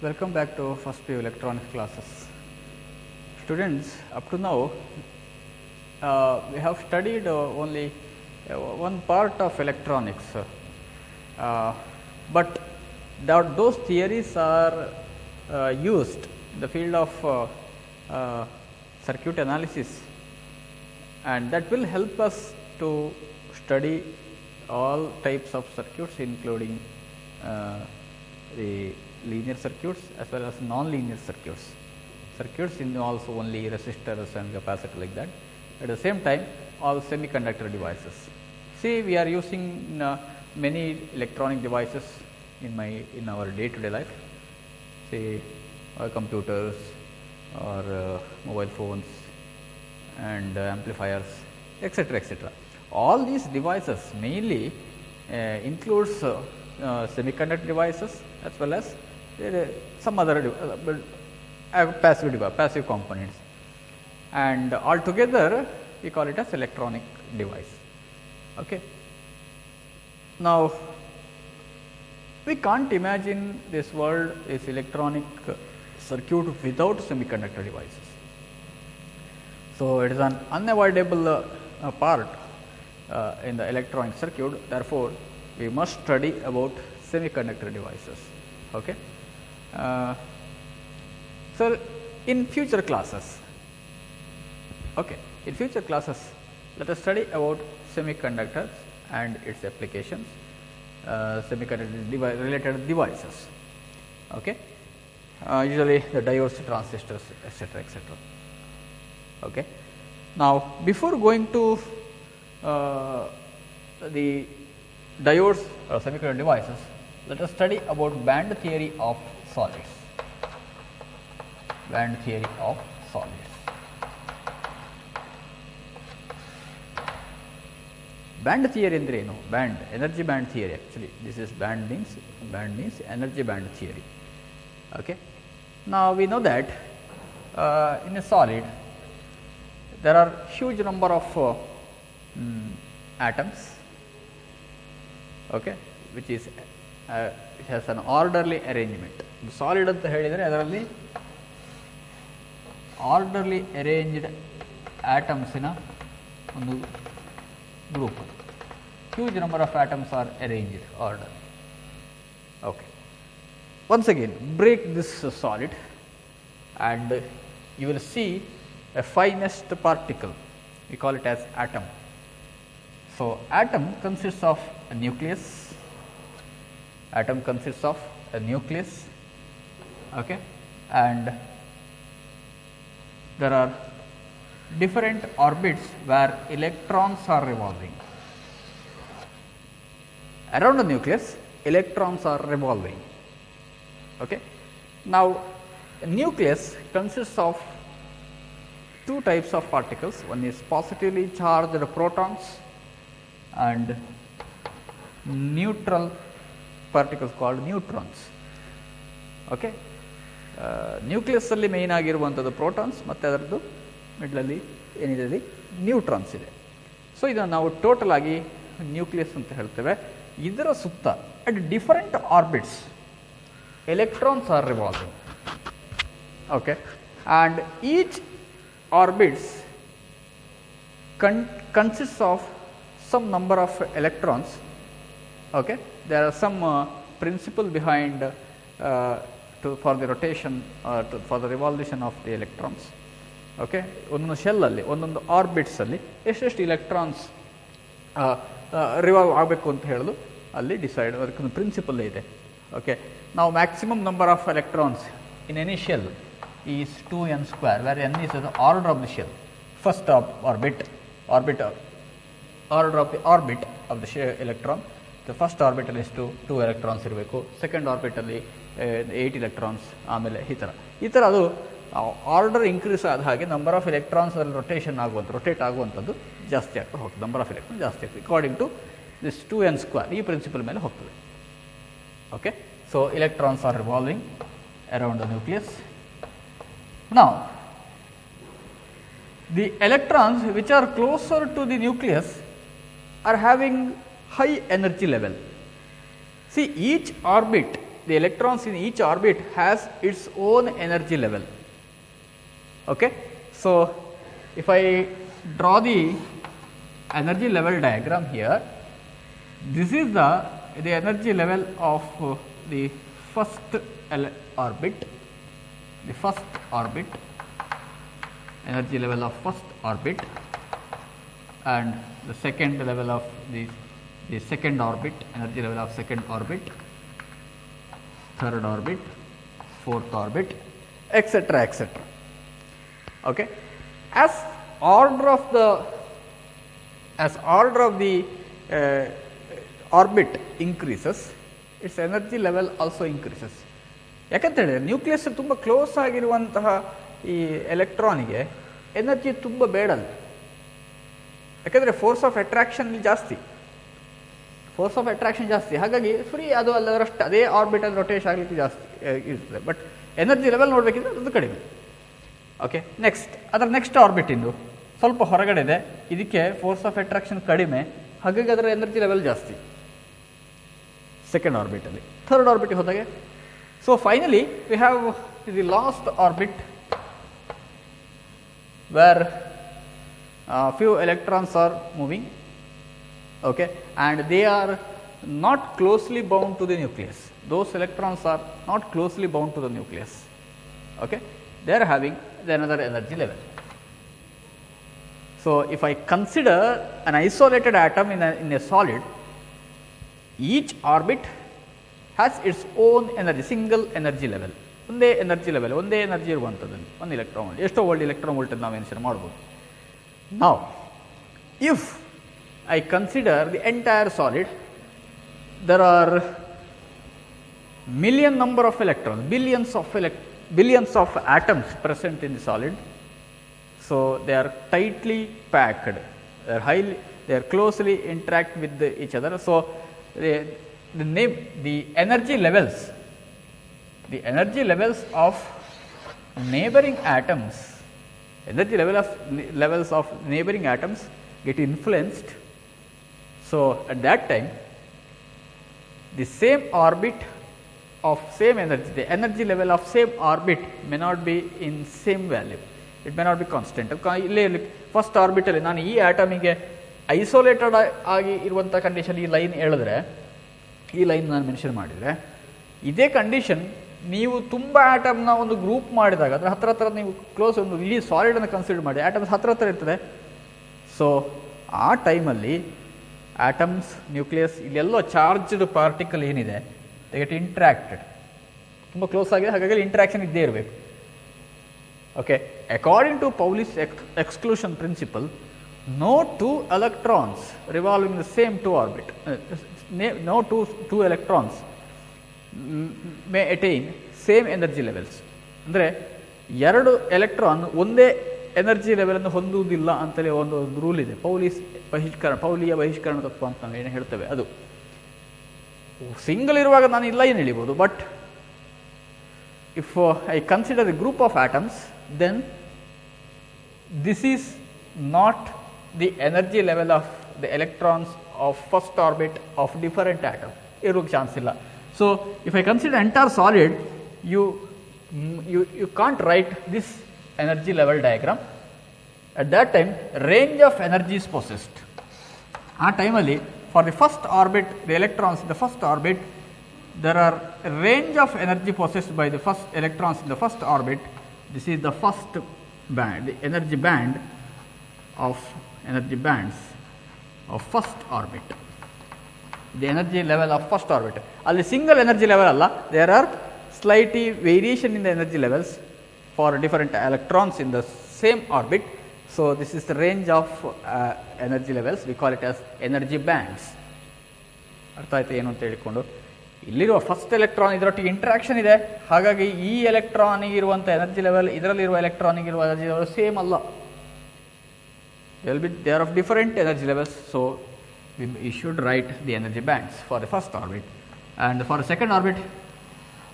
Welcome back to first PU electronics classes. Students, up to now we have studied only one part of electronics, but those theories are used in the field of circuit analysis, and that will help us to study all types of circuits, including the linear circuits as well as non-linear circuits. Circuits in also only resistors and capacitors like that. At the same time, all semiconductor devices. See, we are using many electronic devices in our day-to-day life. Say, our computers or mobile phones and amplifiers, etc., etc. All these devices mainly includes semiconductor devices as well as some other passive components, and altogether we call it as electronic device. Okay. Now, we can't imagine this world is electronic circuit without semiconductor devices. So, it is an unavoidable part in the electronic circuit. Therefore, we must study about semiconductor devices. Okay. So, in future classes, let us study about semiconductors and its applications, semiconductor related devices. Okay. Usually the diodes, transistors, etc., etc. Okay. Now, before going to the diodes or semiconductor devices, let us study about band theory of solids. Band theory of solids. Band theory andre ಏನು? Band, energy band theory. Actually, this is band means energy band theory. Okay. Now, we know that in a solid there are huge number of atoms, okay, which is it has an orderly arrangement. Solid anta helidare adaralli orderly arranged atoms in ಒಂದು group. Huge number of atoms are arranged order. Okay. Once again, break this solid and you will see a finest particle. We call it as atom. So, atom consists of a nucleus. Atom consists of a nucleus. Okay. And there are different orbits where electrons are revolving. Around the nucleus, electrons are revolving. Okay. Now, a nucleus consists of two types of particles. One is positively charged protons and neutral particles called neutrons. Okay. Nucleus ಅಲ್ಲಿ main ಆಗಿರುವಂಥದ್ದು protons ಮತ್ತು ಅದರದ್ದು ಮಿಡ್ಲಲ್ಲಿ ಏನಿದೆ neutrons ಇದೆ. So ಇದನ್ನು ನಾವು total ಆಗಿ nucleus ಅಂತ ಹೇಳ್ತೇವೆ. ಇದರ ಸುತ್ತ at different orbits electrons R revolving. Okay. And each orbits consists of some number of electrons. Okay. There are some principle behind for the rotation for the revolution of the electrons. Okay. ಒಂದೊಂದು shell ಅಲ್ಲಿ ಒಂದೊಂದು orbits ಅಲ್ಲಿ ಎಷ್ಟೆಷ್ಟು electrons revolve ಆಗಬೇಕು ಅಂತ ಹೇಳೋದು ಅಲ್ಲಿ decide ಅದಕ್ಕೊಂದು ಪ್ರಿನ್ಸಿಪಲ್ ಇದೆ. ಓಕೆ. ನಾವು maximum number of electrons in any shell is 2n square, where n is the order of the shell. First order of the orbit of the electron. The first orbital is 2 electrons ಇರಬೇಕು. Second ಆರ್ಬಿಟಲ್ಲಿ 8 electrons. ಆಮೇಲೆ ಈ ಥರ ಅದು order increase ಆದ ಹಾಗೆ number of electrons ಅಲ್ಲಿ rotate ಆಗುವಂಥದ್ದು ಜಾಸ್ತಿ ಆಗ್ತಾ ಹೋಗ್ತದೆ. ನಂಬರ್ ಆಫ್ ಎಲೆಕ್ಟ್ರಾನ್ ಜಾಸ್ತಿ ಆಗ್ತದೆ according to this 2n square. ಈ ಪ್ರಿನ್ಸಿಪಲ್ ಮೇಲೆ ಹೋಗ್ತದೆ. Okay. So electrons are revolving around the nucleus. Now, the electrons which are closer to the nucleus are having high energy level. See, each orbit the electrons in each orbit has its own energy level. Okay. So, if I draw the energy level diagram here, this is the energy level of the first orbit, energy level of first orbit, and the second level of the second orbit, energy level of second orbit, third orbit, fourth orbit, etc., etc. Okay. As order of the orbit increases, its energy level also increases. ಯಾಕಂತ ಹೇಳಿದ್ರೆ nucleus ತುಂಬ close ಆಗಿರುವಂತಹ ಈ ಎಲೆಕ್ಟ್ರಾನಿಗೆ energy ತುಂಬ ಬೇಡಲ್ಲ, ಯಾಕಂದರೆ force of attraction ಜಾಸ್ತಿ, ಹಾಗಾಗಿ free ಅದು ಅಲ್ಲದರಷ್ಟು ಅದೇ ಆರ್ಬಿಟಲ್ ರೊಟೇಷನ್ ಆಗಲಿಕ್ಕೆ ಜಾಸ್ತಿ ಇರ್ತದೆ. ಬಟ್ ಎನರ್ಜಿ ಲೆವೆಲ್ ನೋಡಬೇಕಿದ್ರೆ ಅದು ಕಡಿಮೆ. ಓಕೆ. ನೆಕ್ಸ್ಟ್ ಆರ್ಬಿಟ್ ಇಂದು ಸ್ವಲ್ಪ ಹೊರಗಡೆ ಇದೆ, ಇದಕ್ಕೆ ಫೋರ್ಸ್ ಆಫ್ ಅಟ್ರಾಕ್ಷನ್ ಕಡಿಮೆ, ಹಾಗಾಗಿ ಅದರ ಎನರ್ಜಿ ಲೆವೆಲ್ ಜಾಸ್ತಿ ಸೆಕೆಂಡ್ ಆರ್ಬಿಟಲ್ಲಿ. ಥರ್ಡ್ ಆರ್ಬಿಟ್ಗೆ ಹೋದಾಗೆ, so finally we have the last orbit where few electrons are moving, okay, and they are not closely bound to the nucleus. Those electrons are not closely bound to the nucleus. Okay, they are having another energy level. So, if I consider an isolated atom in a solid, each orbit has its own energy, single energy level. ಒಂದೇ energy level, ಒಂದೇ energy ಇರುವಂಥದ್ದು ಒಂದು electron, ಎಷ್ಟೋ volt electron volt ನಾವು mention ಮಾಡ್ಬೋದು. Now, if I consider the entire solid, there are million number of electrons, billions of atoms present in the solid. So, they are tightly packed, they are closely interact with each other. So, the energy levels of neighboring atoms, levels of neighboring atoms get influenced. So, at that time the same orbit of same energy, the energy level of same orbit may not be in same value, it may not be constant. ಇಲ್ಲಿ first ಆರ್ಬಿಟಲ್ಲಿ ನಾನು ಈ ಆಟಮಿಗೆ isolated ಆಗಿ ಇರುವಂಥ condition ಈ line ಹೇಳಿದ್ರೆ, ಈ line ನಾನು mention ಮಾಡಿದರೆ, ಇದೇ ಕಂಡೀಷನ್ ನೀವು ತುಂಬ ಆಟಮ್ನ ಒಂದು ಗ್ರೂಪ್ ಮಾಡಿದಾಗ ಅದರ ಹತ್ರ ನೀವು ಕ್ಲೋಸ್ ಒಂದು ಇಡೀ ಸಾಲಿಡನ್ನು ಕನ್ಸಿಡರ್ ಮಾಡಿ, ಆಟಮ್ಸ್ ಹತ್ರ ಇರ್ತದೆ. ಸೊ ಆ ಟೈಮಲ್ಲಿ ಆಟಮ್ಸ್, ನ್ಯೂಕ್ಲಿಯಸ್, ಇಲ್ಲೆಲ್ಲೋ ಚಾರ್ಜ್ಡ್ ಪಾರ್ಟಿಕಲ್ ಏನಿದೆ ದೇ ಗೆಟ್ ಇಂಟ್ರಾಕ್ಟೆಡ್, ತುಂಬ ಕ್ಲೋಸ್ ಆಗಿದೆ, ಹಾಗಾಗಿ ಇಂಟ್ರಾಕ್ಷನ್ ಇದ್ದೇ ಇರಬೇಕು. Okay. According to Pauli's exclusion principle, no two electrons revolving the same two orbit, no two electrons may attain same energy levels. ಅಂದರೆ ಎರಡು electron ಒಂದೇ ಎನರ್ಜಿ ಲೆವೆಲನ್ನು ಹೊಂದುವುದಿಲ್ಲ ಅಂತಲೇ ಒಂದು ರೂಲ್ ಇದೆ. ಪೌಲಿಯ ಬಹಿಷ್ಕರಣ ತತ್ವ ಅಂತ ನಾವು ಏನು ಹೇಳ್ತೇವೆ, ಅದು ಸಿಂಗಲ್ ಇರುವಾಗ ನಾನು ಇಲ್ಲ ಏನು ಎಳಿಬೋದು. But if I consider the group of atoms, then this is not the energy level of the electrons of first orbit of different atom, ಇರೋಕ್ಕೆ ಚಾನ್ಸ್ ಇಲ್ಲ. So, if I consider entire solid, you can't write this energy level diagram. At that time, range of energy is possessed. ಆ ಟೈಮಲ್ಲಿ for the first orbit, the electrons in the first orbit, there are a range of energy possessed by the first electrons in the first orbit. This is the first band, the energy bands of first orbit, the energy level of first orbit. ಅಲ್ಲಿ single energy level ಅಲ್ಲ, there are slightly variation in the energy levels for different electrons in the same orbit. So this is the range of energy levels, we call it as energy bands. ಅರ್ಥ ಆಯ್ತು ಏನು ಅಂತ ಹೇಳಿಕೊಂಡು, ಇಲ್ಲಿರುವ first electron ಇದರೊಟ್ಟಿಗೆ interaction ಇದೆ, ಹಾಗಾಗಿ ಈ ಎಲೆಕ್ಟ್ರಾನಿಗೆ ಇರುವಂಥ ಎನರ್ಜಿ ಲೆವೆಲ್ ಇದರಲ್ಲಿರುವ ಎಲೆಕ್ಟ್ರಾನಿಗೆ ಇರುವ ಎನರ್ಜಿ ಲೆವೆಲ್ ಸೇಮ್ ಅಲ್ಲ, they are of different energy levels. So, we should write the energy bands for the first orbit, and for the second orbit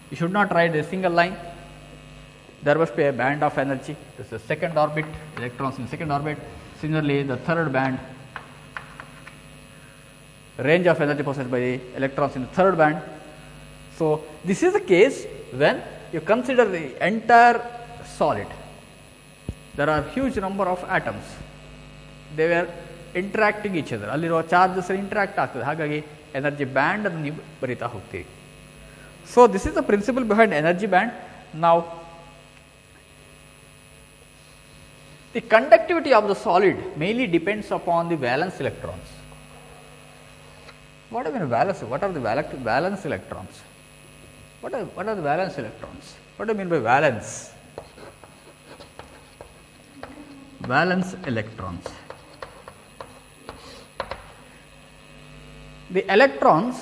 you should not write a single line, there must be a band of energy. This is the second orbit, electrons in the second orbit. Similarly, the third band, range of energy possessed by the electrons in the third band. So, this is the case when you consider the entire solid. There are huge number of atoms. They were interacting each other. ಅಲ್ಲಿರುವ charges interact ಆಗ್ತದೆ, ಹಾಗಾಗಿ energy band ಅನ್ನು ನೀವು ಬರಿತಾ ಹೋಗ್ತೀರಿ. So this is the principle behind energy band. ನಾವು the conductivity of the solid mainly depends upon the valence electrons. What do you mean valence? What are the valence electrons? What are the valence electrons? What do you mean by valence? Valence electrons. The electrons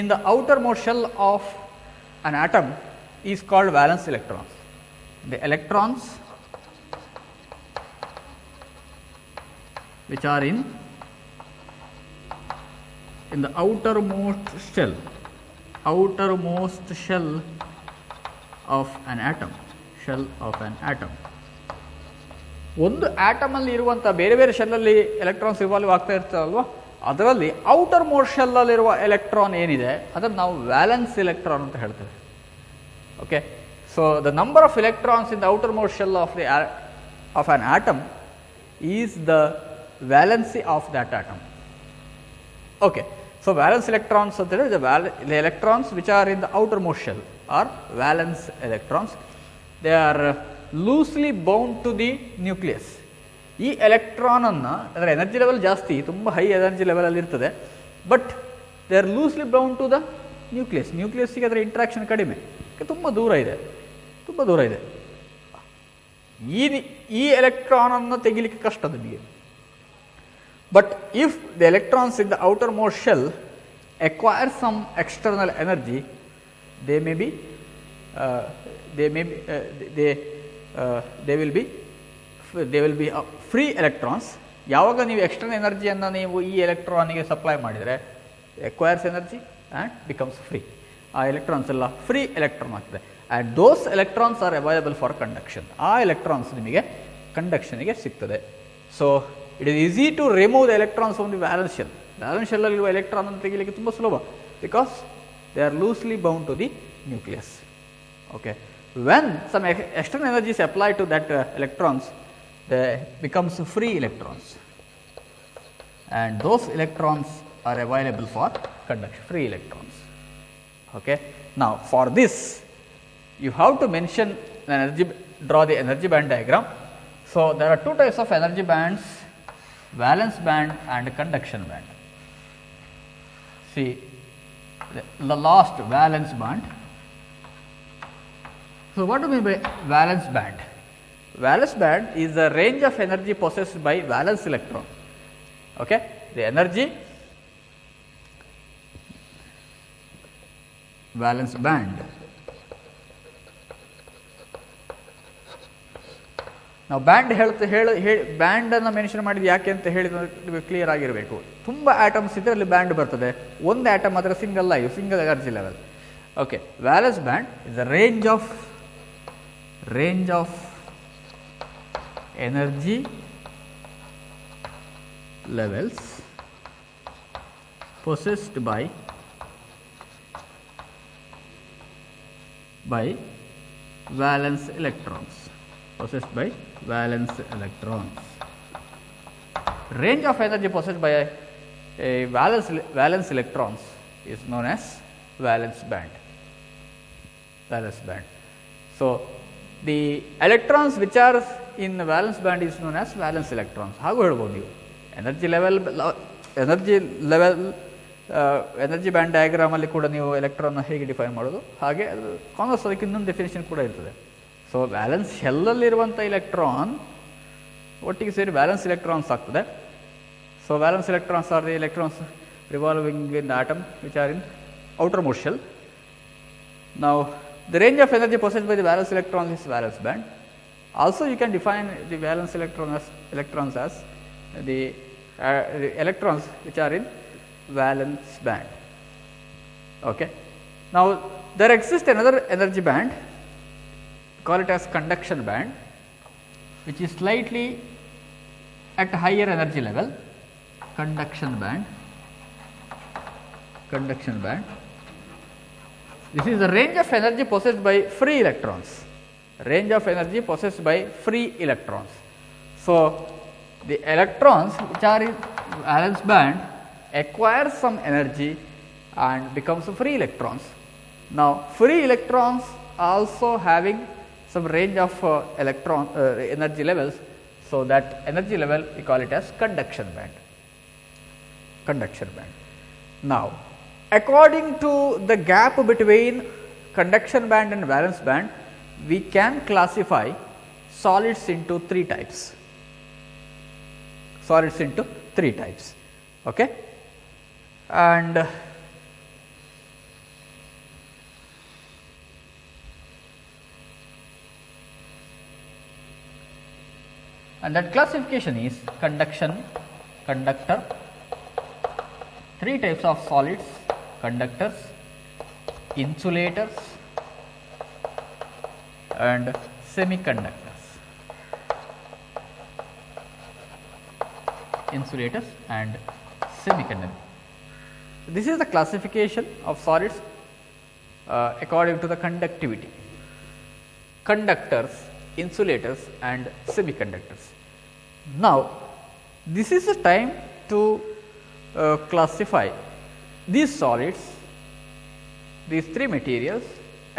in the outermost shell of an atom is called valence electrons. The electrons which are in the outermost shell of an atom. ಒಂದು atom ಅಲ್ಲಿ ಇರುವಂಥ ಬೇರೆ ಬೇರೆ ಶೆಲ್ಲಲ್ಲಿ electrons revolve ಆಗ್ತಾ ಇರ್ತಾರಲ್ವ, ಅದರಲ್ಲಿ outer most shell ಅಲ್ಲಿರುವ electron ಏನಿದೆ ಅದನ್ನು ನಾವು ವ್ಯಾಲೆನ್ಸ್ ಎಲೆಕ್ಟ್ರಾನ್ ಅಂತ ಹೇಳ್ತೇವೆ. Okay, so the number of electrons in the outer most shell of on atom is the valency of that atom. Okay, so valence electrons ಅಂತ ಹೇಳಿದ್ರೆ the electrons which are in the outermost shell are valence electrons. They are loosely bound to the nucleus. ಈ electron ಅನ್ನು ಅದರ energy level ಜಾಸ್ತಿ, ತುಂಬ high energy level ಅಲ್ಲಿ ಇರ್ತದೆ, but they are loosely bound to the nucleus. ನ್ಯೂಕ್ಲಿಯಸ್ಗೆ ಅದರ interaction ಕಡಿಮೆ, ತುಂಬ ದೂರ ಇದೆ. ಈ ಎಲೆಕ್ಟ್ರಾನ್ ಅನ್ನು ತೆಗಿಲಿಕ್ಕೆ ಕಷ್ಟ ನಿಮಗೆ. But if the electrons in the outermost shell acquire some external energy, they will be free electrons. ಯಾವಾಗ ನೀವು ಎಕ್ಸ್ಟರ್ನಲ್ ಎನರ್ಜಿಯನ್ನು ನೀವು ಈ ಎಲೆಕ್ಟ್ರಾನಿಗೆ ಸಪ್ಲೈ ಮಾಡಿದರೆ acquires energy and becomes free. ಆ ಎಲೆಕ್ಟ್ರಾನ್ಸ್ ಎಲ್ಲ ಫ್ರೀ ಎಲೆಕ್ಟ್ರಾನ್ ಆಗ್ತದೆ. And those electrons are available for conduction. ಆ electrons ನಿಮಗೆ ಕಂಡಕ್ಷನ್ಗೆ ಸಿಗ್ತದೆ. So it is easy to remove the electrons from the valence shell. Valence shell alliruva electron annu tegiyalikke tumba sulabha because they are loosely bound to the nucleus. Okay, when some external energy is applied to that electrons, they becomes free electrons, and those electrons are available for conduction, free electrons. Okay, now for this you have to mention the energy, draw the energy band diagram. So there are two types of energy bands: valence band and conduction band. See the last valence band. So what do you mean by valence band? Valence band is the range of energy possessed by valence electron. Okay, the energy valence band. ನಾವು band ಬ್ಯಾಂಡನ್ನು mention ಮಾಡಿದ್ದು ಯಾಕೆ ಅಂತ ಹೇಳಿದ್ರೆ clear ಆಗಿರಬೇಕು. ತುಂಬ atoms ಇದ್ದರೆ ಅಲ್ಲಿ band ಬರ್ತದೆ, ಒಂದು ಆಟಮ್ ಆದರೆ single live, single energy level. Okay, valence band is the range of energy levels possessed by valence electrons. Range of energy possessed by a valence electrons is known as valence band. So the electrons which are in the valence band is known as valence electrons. ಹಾಗು ಹೇಳ್ಬೋದು ನೀವು. Energy band diagram ಅಲ್ಲಿ ಕೂಡ ನೀವು electron ಹೇಗೆ define ಮಾಡೋದು, ಹಾಗೆ converse ಅದಕ್ಕೆ ಇನ್ನೊಂದು ಡೆಫಿನೇಷನ್ ಕೂಡ ಇರ್ತದೆ. ಸೊ ವ್ಯಾಲೆನ್ಸ್ ಶೆಲ್ಲಲ್ಲಿರುವಂಥ ಇಲೆಕ್ಟ್ರಾನ್ ಒಟ್ಟಿಗೆ ಸೇರಿ ವ್ಯಾಲೆನ್ಸ್ ಎಲೆಕ್ಟ್ರಾನ್ಸ್ ಆಗ್ತದೆ. So valence electrons R the electrons revolving in the atom which are in outer most shell. Now the range of energy possessed by the valence electrons is valence band. Also you can define the valence electrons as the electrons which are in valence band. Okay. Now there exists another energy band, call it as conduction band, which is slightly at higher energy level. Conduction band. This is the range of energy possessed by free electrons. Range of energy possessed by free electrons. So, the electrons which are in valence band acquire some energy and becomes free electrons. Now, free electrons also having some range of energy levels. So, that energy level we call it as conduction band. Conduction band. Now, according to the gap between conduction band and valence band, we can classify solids into three types. Solids into three types. Okay? And that classification is conduction, conductor, three types of solids: conductors, insulators and semiconductors. Insulators and semiconductors. This is the classification of solids according to the conductivity: conductors, insulators and semiconductors. Now, this is the time to classify these solids, these three materials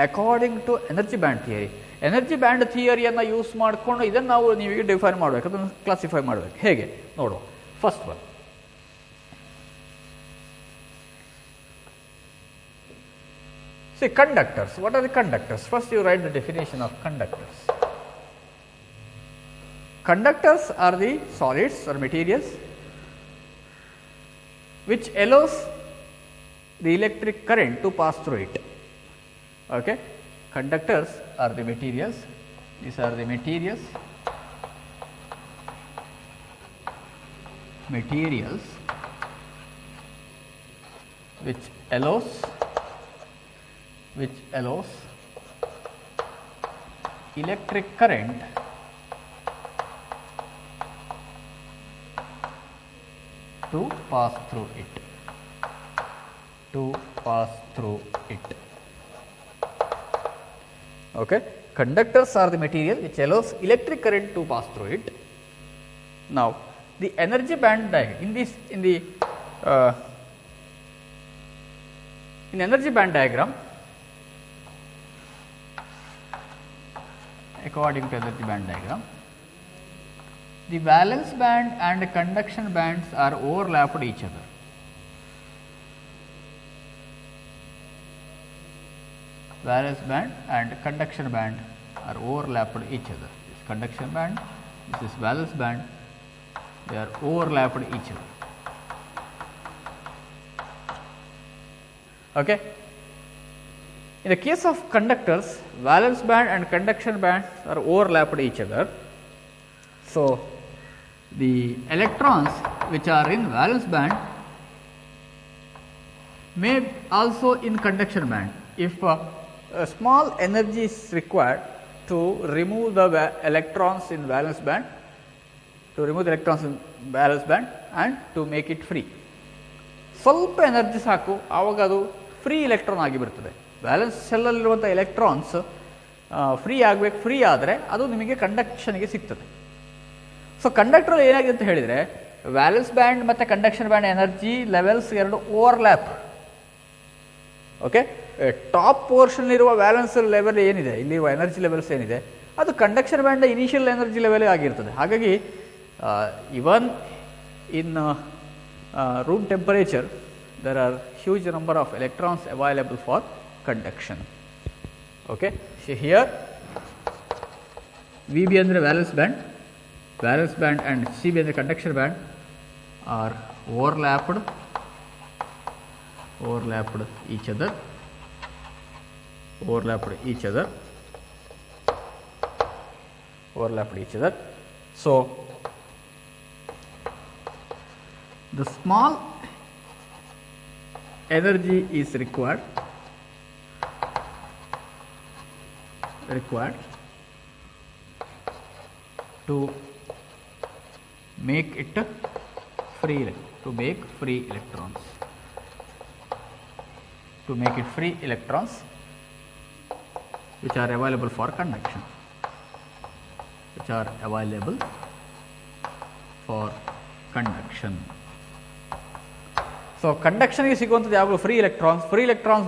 according to energy band theory. Energy band ಥಿಯರಿಯನ್ನು use ಮಾಡಿಕೊಂಡು ಇದನ್ನು ನಾವು ನೀವೀಗ define ಮಾಡಬೇಕು, ಅದನ್ನು classify ಮಾಡಬೇಕು. ಹೇಗೆ ನೋಡುವ. First one, see conductors. What are the conductors? First you write the definition of conductors. Conductors are the solids or materials which allows the electric current to pass through it. Okay? Conductors are the materials, these are the materials which allows electric current to pass through it. Okay. Conductors are the material which allows electric current to pass through it. Now, the energy band diagram in energy band diagram, according to energy band diagram, the valence band and conduction bands are overlapped each other. Valence band and conduction band are overlapped each other. This conduction band, this is valence band, they are overlapped each other. Okay. In the case of conductors, valence band and conduction bands are overlapped each other. So, the electrons which are in valence band may also in conduction band. If a small energy is required to remove the electrons in valence band, and to make it free. ಸ್ವಲ್ಪ energy ಸಾಕು, ಆವಾಗ ಅದು free electron ಆಗಿಬಿಡ್ತದೆ. Valence ಶೆಲ್ಲಲ್ಲಿರುವಂಥ electrons free ಆಗಬೇಕು. Free ಆದರೆ ಅದು ನಿಮಗೆ ಕಂಡಕ್ಷನ್ಗೆ ಸಿಗ್ತದೆ. ಸೊ ಕಂಡಕ್ಟರ್ ಏನಾಗಿದೆ ಅಂತ ಹೇಳಿದರೆ, ವ್ಯಾಲೆನ್ಸ್ ಬ್ಯಾಂಡ್ ಮತ್ತು ಕಂಡಕ್ಷನ್ ಬ್ಯಾಂಡ್ ಎನರ್ಜಿ ಲೆವೆಲ್ಸ್ ಎರಡು ಓವರ್ಲ್ಯಾಪ್. ಓಕೆ, ಟಾಪ್ ಪೋರ್ಷನ್ ಇರುವ ವ್ಯಾಲೆನ್ಸ್ ಲೆವೆಲ್ ಏನಿದೆ, ಇಲ್ಲಿರುವ ಎನರ್ಜಿ ಲೆವೆಲ್ಸ್ ಏನಿದೆ, ಅದು conduction band initial energy level ಆಗಿರ್ತದೆ. ಹಾಗಾಗಿ ಇವನ್ ಇನ್ room temperature there are huge number of electrons available for conduction. Okay, so here VB andre valence band and CB andre conduction band are overlapped each other. So the small energy is required to make it free, to make free electrons. which are available for conduction, which are available for conduction. So ಕಂಡಕ್ಷನ್ಗೆ ಸಿಗುವಂಥದ್ದು ಯಾವಾಗಲೂ free electrons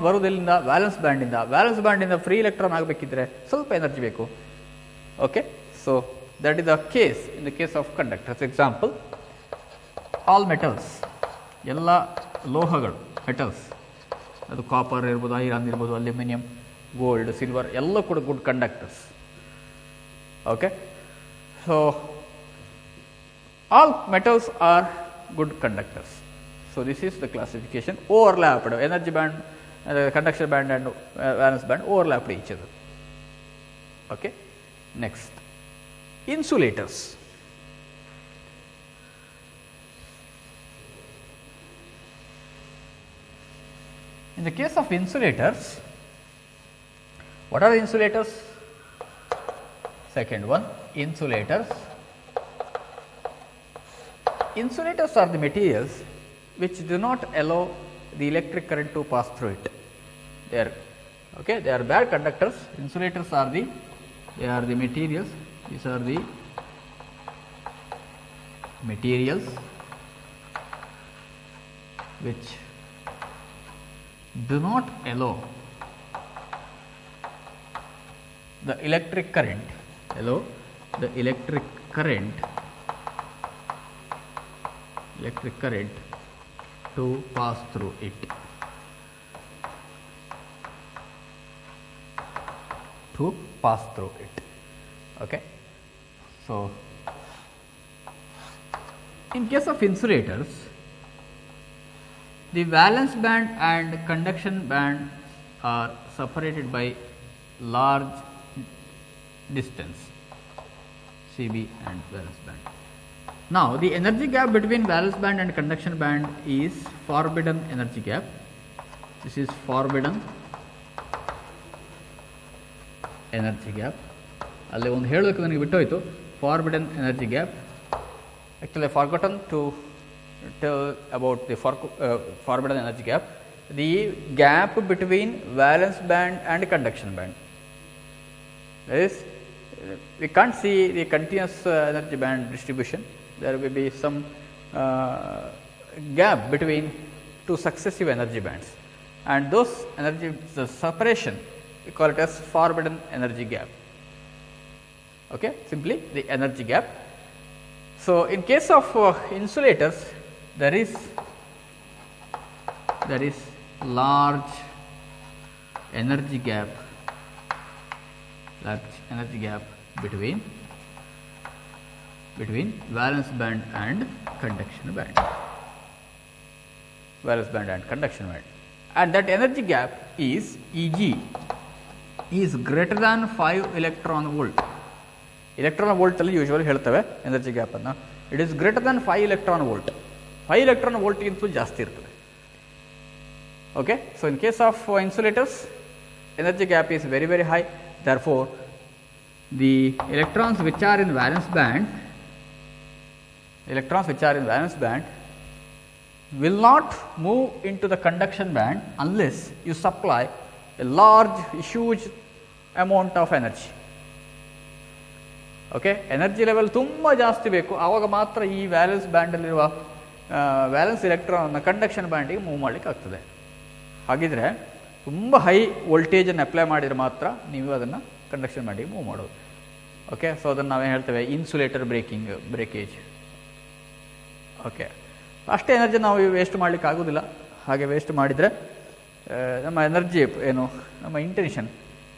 ಬರೋದೆಲ್ಲಿಂದ valence ಬ್ಯಾಂಡಿಂದ free electron ಆಗಬೇಕಿದ್ರೆ ಸ್ವಲ್ಪ energy ಬೇಕು. Okay, so that is the case in the case of conductors. Example, all metals, ಎಲ್ಲ ಲೋಹಗಳು, ಮೆಟಲ್ಸ್, ಅದು ಕಾಪರ್ ಇರ್ಬೋದು, ಐರನ್ ಇರ್ಬೋದು, ಅಲ್ಯೂಮಿನಿಯಂ, ಗೋಲ್ಡ್, ಸಿಲ್ವರ್, ಎಲ್ಲ ಕೂಡ good conductors. Okay, so all metals are good conductors. So this is the classification. Overlapped energy band, conduction band and valence band overlapped each other. Okay, next, insulators. In the case of insulators, what are the insulators? Second one, insulators. Insulators are the materials which do not allow the electric current to pass through it. They are bad conductors. Insulators are the materials. These are the materials which do not allow the electric current to pass through it. Okay, so in case of insulators, the valence band and conduction band are separated by large distance, Cb and valence band. Now, the energy gap between valence band and conduction band is forbidden energy gap. This is forbidden energy gap. ಅಲ್ಲಿ ಒಂದು ಹೇಳೋಕೆ ನನಗೆ ಬಿಟ್ಟೋಯ್ತು, forbidden energy gap. Actually, I forgotten to tell about the forbidden energy gap. The gap between valence band and conduction band. That is, we can't see the continuous energy band distribution. There will be some gap between two successive energy bands, and those the separation, we call it as forbidden energy gap. Okay, simply the energy gap. So in case of insulators, there is large energy gap between valence band and conduction band. And that energy gap is Eg is greater than 5 electron volt. Electron volt ಅಲ್ಲಿ usually ಹೇಳ್ತೇವೆ energy gap ಅನ್ನು. It is greater than 5 electron volt. 5 electron volt ಗಿಂತಲೂ ಜಾಸ್ತಿ ಇರ್ತದೆ. Okay, so in case of insulators, energy gap is very, very high. Therefore, the electrons which are in valence band will not move into the conduction band unless you supply a huge amount of energy. Okay, energy level ತುಂಬ ಜಾಸ್ತಿ ಬೇಕು, ಆವಾಗ ಮಾತ್ರ ಈ valence ಬ್ಯಾಂಡಲ್ಲಿರುವ valence electron conduction ಬ್ಯಾಂಡಿಗೆ move ಮಾಡಲಿಕ್ಕೆ ಆಗ್ತದೆ. ಹಾಗಿದ್ರೆ ತುಂಬ ಹೈ ವೋಲ್ಟೇಜನ್ನು ಅಪ್ಲೈ ಮಾಡಿದರೆ ಮಾತ್ರ ನೀವು ಅದನ್ನು ಕಂಡಕ್ಷನ್ ಬ್ಯಾಂಡಿಗೆ ಮೂವ್ ಮಾಡೋದು. ಓಕೆ, ಸೊ ಅದನ್ನು ನಾವೇನು ಹೇಳ್ತೇವೆ, ಇನ್ಸುಲೇಟರ್ ಬ್ರೇಕೇಜ್. ಓಕೆ, ಅಷ್ಟೇ ಎನರ್ಜಿ ನಾವು ವೇಸ್ಟ್ ಮಾಡಲಿಕ್ಕೆ ಆಗೋದಿಲ್ಲ. ಹಾಗೆ ವೇಸ್ಟ್ ಮಾಡಿದರೆ ನಮ್ಮ ಎನರ್ಜಿ ನಮ್ಮ ಇಂಟೆನ್ಷನ್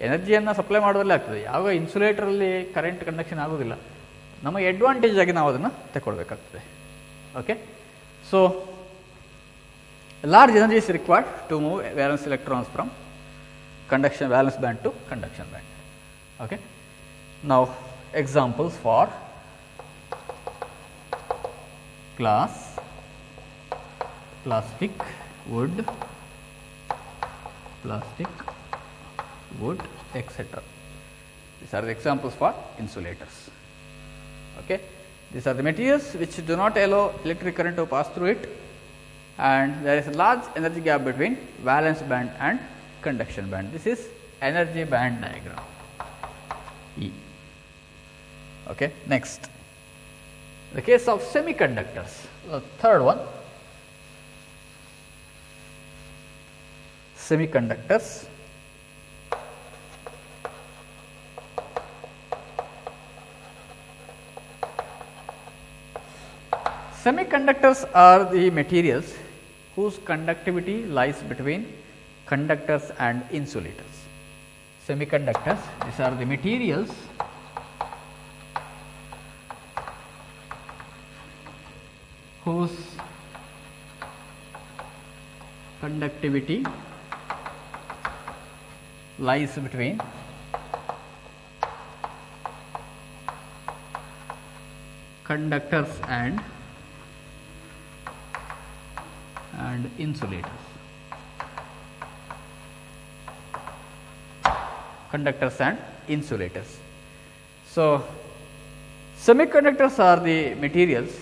ಎನರ್ಜಿಯನ್ನು ಸಪ್ಲೈ ಮಾಡೋದಲ್ಲೇ ಆಗ್ತದೆ. ಯಾವಾಗ ಇನ್ಸುಲೇಟರಲ್ಲಿ ಕರೆಂಟ್ ಕಂಡಕ್ಷನ್ ಆಗೋದಿಲ್ಲ, ನಮಗೆ ಅಡ್ವಾಂಟೇಜ್ ಆಗಿ ನಾವು ಅದನ್ನು ತಗೊಳ್ಬೇಕಾಗ್ತದೆ. Okay, so large energy is required to move valence electrons from valence band to conduction band. Okay, now examples for glass, plastic, wood, etc. These are the examples for insulators. Okay, these are the materials which do not allow electric current to pass through it, and there is a large energy gap between valence band and conduction band. This is energy band diagram E. Okay. Next, the case of semiconductors, the third one, semiconductors. Semiconductors are the materials whose conductivity lies between conductors and insulators. Semiconductors, these are the materials whose conductivity lies between conductors and insulators. Conductors and insulators. So, semiconductors are the materials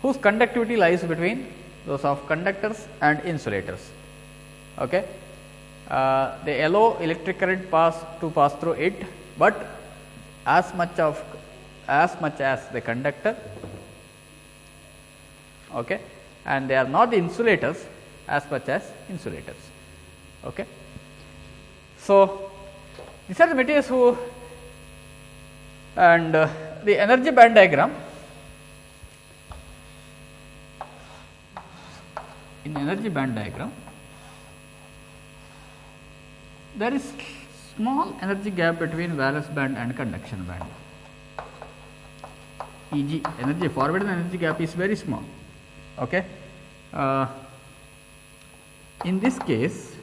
whose conductivity lies between those of conductors and insulators. Okay. The allow electric current pass through it, but as much as the conductor, okay, and they are not the insulators as much as insulators. Okay. So, these are the materials who, and the energy band diagram. In energy band diagram, there is small energy gap between valence band and conduction band. E.g., energy forward energy gap is very small. Okay. In this case,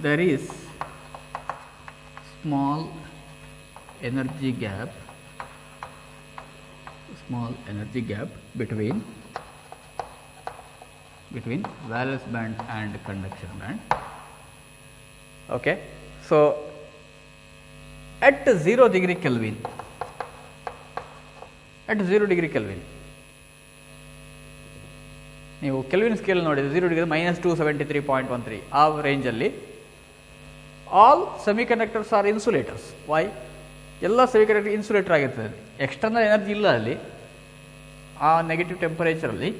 there is small energy gap between valence band and conduction band. Okay. So, at 0 degree Kelvin, ನೀವು Kelvin scale ನೋಡಿದ್ರೆ 0 degree -273.13 ಆ ರೇಂಜಲ್ಲಿ all semiconductors are insulators. Why? ಎಲ್ಲ semiconductor insulator ಆಗಿರ್ತದೆ. External energy ಇಲ್ಲ ಅಲ್ಲಿ. ಆ negative ಟೆಂಪರೇಚರಲ್ಲಿ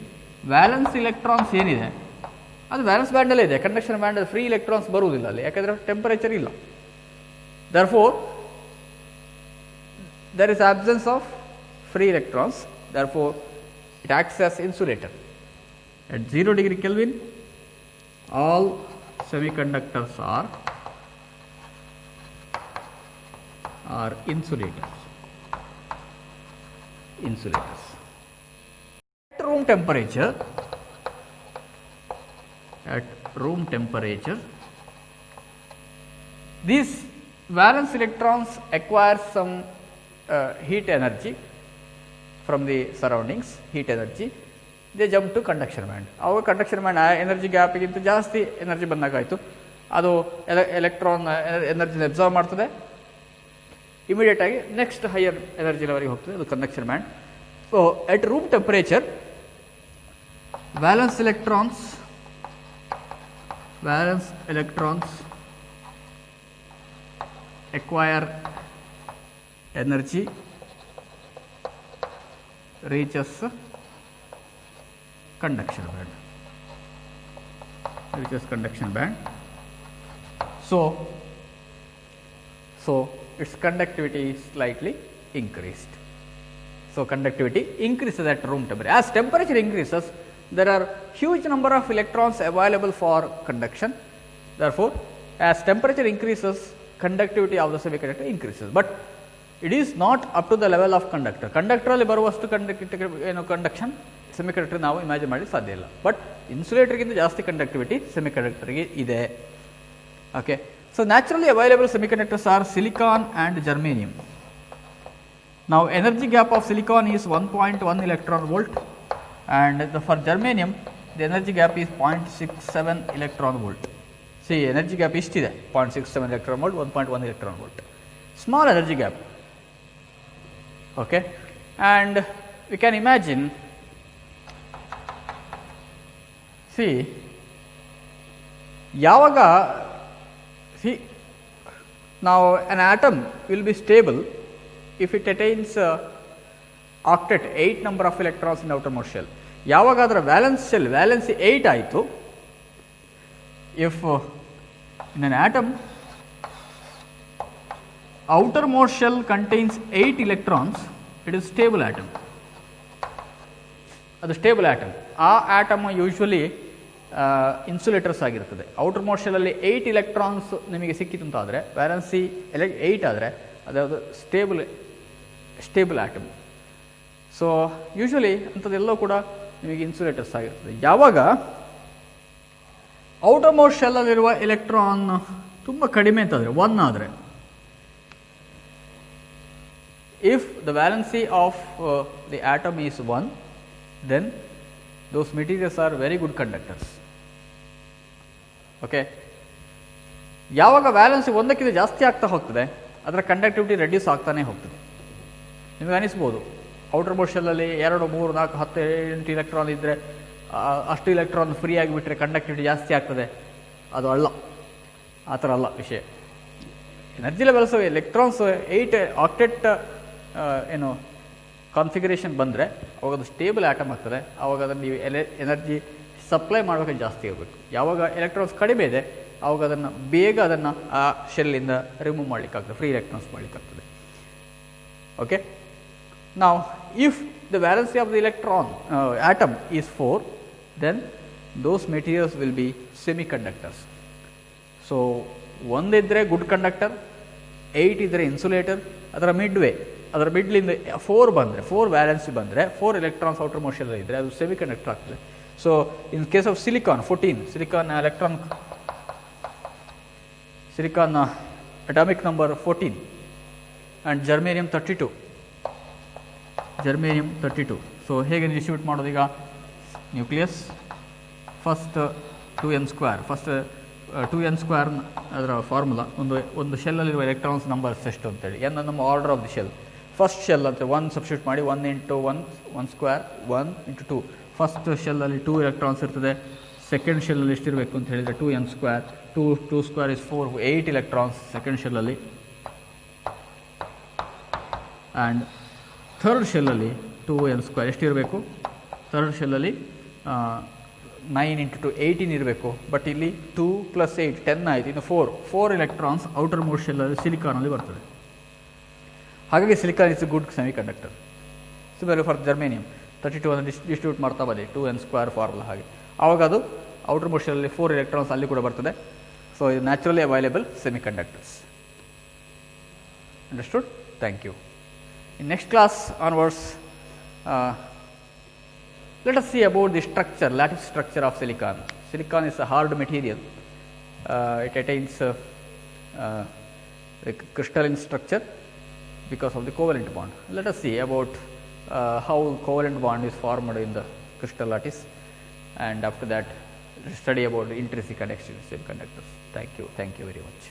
valence electrons ಏನಿದೆ ಅದು ವ್ಯಾಲೆನ್ಸ್ ಬ್ಯಾಂಡಲ್ಲೇ ಇದೆ. ಕಂಡಕ್ಷನ್ ಬ್ಯಾಂಡ್ ಫ್ರೀ ಇಲೆಕ್ಟ್ರಾನ್ಸ್ ಬರುವುದಿಲ್ಲ ಅಲ್ಲಿ, ಯಾಕಂದರೆ ಟೆಂಪರೇಚರ್ ಇಲ್ಲ. therefore there is absence of free electrons, therefore it acts as insulator. At 0 degree Kelvin, all semiconductors are insulators. At room temperature, these valence electrons acquire some heat energy from the surroundings, they jump to conduction band. Our conduction band energy gap ಗಿಂತ ಜಾಸ್ತಿ energy ಬಂದಾಗಾಯಿತು, ಅದು electron energy absorb ಮಾಡ್ತದೆ, immediate ಆಗಿ next higher energy ಲೆವೆಲ್ಗೆ ಹೋಗ್ತದೆ, ಅದು conduction band. So at room temperature valence electrons acquire energy, reaches conduction band. So its conductivity is slightly increased. So conductivity increases at room temperature. As temperature increases, there are huge number of electrons available for conduction. Therefore, as temperature increases, conductivity of the semiconductor increases, but it is not up to the level of conductor. Conductor ಅಲ್ಲಿ ಬರುವಷ್ಟು conduction semiconductor ನಾವು imagine ಮಾಡಲಿಕ್ಕೆ ಸಾಧ್ಯ ಇಲ್ಲ, but ಇನ್ಸುಲೇಟರ್ಗಿಂತ ಜಾಸ್ತಿ conductivity ಸೆಮಿಕಂಡಕ್ಟರ್ಗೆ ಇದೆ. Okay. So naturally available semiconductors are silicon and germanium. Now energy gap of silicon is 1.1 electron volt, and for germanium the energy gap is 0.67 electron volt. See, energy gap ಇಷ್ಟಿದೆ, 0.67 electron volt, 1.1 electron volt, small energy gap. Okay. And we can imagine, see, ಯಾವಾಗ now an atom will be stable if it attains octet 8 number of electrons in outermost shell. ಯಾವಾಗ ಅದರ valence shell valency 8 ಆಯಿತು, if in an atom outermost shell contains 8 electrons, it is stable atom. ಅದು stable atom. ಆ atom usually insulators ಆಗಿರ್ತದೆ. Outer most ಶೆಲ್ಲಲ್ಲಿ 8 electrons ನಿಮಗೆ ಸಿಕ್ಕಿತು ಅಂತ ಆದರೆ, ವ್ಯಾಲೆನ್ಸಿ 8 ಆದರೆ ಅದು ಸ್ಟೇಬಲ್ ಆಟಮ್. ಸೊ ಯೂಶ್ವಲಿ ಅಂಥದ್ದೆಲ್ಲವೂ ಕೂಡ ನಿಮಗೆ ಇನ್ಸುಲೇಟರ್ಸ್ ಆಗಿರ್ತದೆ. ಯಾವಾಗ ಔಟರ್ ಮೋಸ್ಟ್ ಶೆಲ್ಲಲ್ಲಿರುವ ಎಲೆಕ್ಟ್ರಾನ್ ತುಂಬ ಕಡಿಮೆ ಅಂತಂದರೆ 1 ಆದರೆ, if the valency of the atom is 1, then those materials are very good conductors. Okay. ಯಾವಾಗ ವ್ಯಾಲೆನ್ಸಿ 1ಕ್ಕಿಂತ ಜಾಸ್ತಿ ಆಗ್ತಾ ಹೋಗ್ತದೆ, ಅದರ ಕಂಡಕ್ಟಿವಿಟಿ ರೆಡ್ಯೂಸ್ ಆಗ್ತಾನೆ ಹೋಗ್ತದೆ. ನಿಮಗೆ ಅನಿಸ್ಬೋದು ಔಟರ್ ಮೋಸ್ಟ್ ಶೆಲ್ಲಲ್ಲಿ 2, 3, 4, 10, 8 ಇಲೆಕ್ಟ್ರಾನ್ ಇದ್ದರೆ ಅಷ್ಟು ಇಲೆಕ್ಟ್ರಾನ್ ಫ್ರೀ ಆಗಿಬಿಟ್ರೆ ಕಂಡಕ್ಟಿವಿಟಿ ಜಾಸ್ತಿ ಆಗ್ತದೆ. ಅದು ಅಲ್ಲ, ಆ ಥರ ಅಲ್ಲ ವಿಷಯ. ಎನರ್ಜಿ ಲೆವೆಲ್ಸ್ ಎಲೆಕ್ಟ್ರಾನ್ಸ್ 8 ಆಕ್ಟೆಟ್ ಏನು ಕಾನ್ಫಿಗರೇಷನ್ ಬಂದರೆ ಅವಾಗ ಅದು ಸ್ಟೇಬಲ್ ಆಟಮ್ ಆಗ್ತದೆ. ಆವಾಗ ಅದನ್ನು ನೀವು ಎನರ್ಜಿ ಸಪ್ಲೈ ಮಾಡಬೇಕಾದ್ರೆ ಜಾಸ್ತಿ ಇರಬೇಕು. ಯಾವಾಗ ಎಲೆಕ್ಟ್ರಾನ್ಸ್ ಕಡಿಮೆ ಇದೆ ಆವಾಗ ಅದನ್ನು ಬೇಗ ಅದನ್ನು ಆ ಶೆಲ್ಲಿಂದ ರಿಮೂವ್ ಮಾಡಲಿಕ್ಕಾಗ್ತದೆ, ಫ್ರೀ ಎಲೆಕ್ಟ್ರಾನ್ಸ್ ಮಾಡಲಿಕ್ಕಾಗ್ತದೆ. ಓಕೆ. ನಾವು if the valency of the electron atom is 4, then those materials will be semiconductors. So 1 ಇದ್ದರೆ ಗುಡ್ ಕಂಡಕ್ಟರ್, 8 ಇದ್ದರೆ ಇನ್ಸುಲೇಟರ್. ಅದರ ಅದರ ಮಿಡ್ಲಿಂದ 4 ಬಂದರೆ, 4 ವ್ಯಾಲೆನ್ಸಿ ಬಂದರೆ, 4 ಎಲೆಕ್ಟ್ರಾನ್ಸ್ ಔಟರ್ ಮೋಸ್ಟ್ ಶೆಲ್ ಇದ್ದರೆ ಅದು ಸೆಮಿ ಕಂಡಕ್ಟರ್ ಆಗ್ತದೆ. So in case of silicon 14, silicon atomic number 14 and germanium 32. So ಹೇಗೆ ಡಿಸ್ಟ್ರಿಬ್ಯೂಟ್ ಮಾಡೋದು? ಈಗ ನ್ಯೂಕ್ಲಿಯಸ್ ಫಸ್ಟ್ 2n², ಅದರ ಫಾರ್ಮುಲಾ ಒಂದು ಶೆಲ್ಲಲ್ಲಿರುವ ಎಲೆಕ್ಟ್ರಾನ್ಸ್ ನಂಬರ್ಸ್ ಎಷ್ಟು ಅಂತೇಳಿ, n ನಮ್ಮ order of the shell. First shell ಅಂತ 1 ಸಬ್ಸ್ಟಿಟ್ಯೂಟ್ ಮಾಡಿ, 1 × 1 1² 1 × 2. ಫಸ್ಟ್ ಶೆಲ್ಲಲ್ಲಿ 2 ಎಲೆಕ್ಟ್ರಾನ್ಸ್ ಇರ್ತದೆ. ಸೆಕೆಂಡ್ ಶೆಲ್ಲಲ್ಲಿ ಎಷ್ಟಿರಬೇಕು ಅಂತ ಹೇಳಿದರೆ 2n², 2² is 4, 8 ಎಲೆಕ್ಟ್ರಾನ್ಸ್ ಸೆಕೆಂಡ್ ಶೆಲ್ಲಲ್ಲಿ. ಆ್ಯಂಡ್ ಥರ್ಡ್ ಶೆಲ್ಲಲ್ಲಿ 2n² ಎಷ್ಟಿರಬೇಕು? ಥರ್ಡ್ ಶೆಲ್ಲಲ್ಲಿ 9 × 2 18 ಇರಬೇಕು. ಬಟ್ ಇಲ್ಲಿ 2 + 8 10 ಆಯಿತು. ಇನ್ನು 4 ಎಲೆಕ್ಟ್ರಾನ್ಸ್ ಔಟರ್ ಮೋಸ್ಟ್ ಶೆಲ್ಲಲ್ಲಿ ಸಿಲಿಕಾನಲ್ಲಿ ಬರ್ತದೆ. ಹಾಗಾಗಿ silicon is good semi conductor. Similar for germanium 32 ಅನ್ನು ಡಿಸ್ಟ್ರಿಬ್ಯೂಟ್ ಮಾಡ್ತಾ ಬಂದೆ, 2n² ಫಾರ್ಮುಲಾ ಹಾಗೆ. ಆವಾಗ ಅದು ಔಟರ್ ಮೋಸ್ಟ್ ಶೆಲ್ಲಲ್ಲಿ 4 ಎಲೆಕ್ಟ್ರಾನ್ಸ್ ಅಲ್ಲಿ ಕೂಡ ಬರ್ತದೆ. ಸೊ ಇದು naturally available semiconductors. Understood? Thank you. In next class onwards let us see about the structure, lattice structure of silicon. Silicon is a hard material. It attains a crystalline structure because of the covalent bond. Let us see about how covalent bond is formed in the crystal lattice, and after that study about the intrinsic and extrinsic conductors. Thank you very much.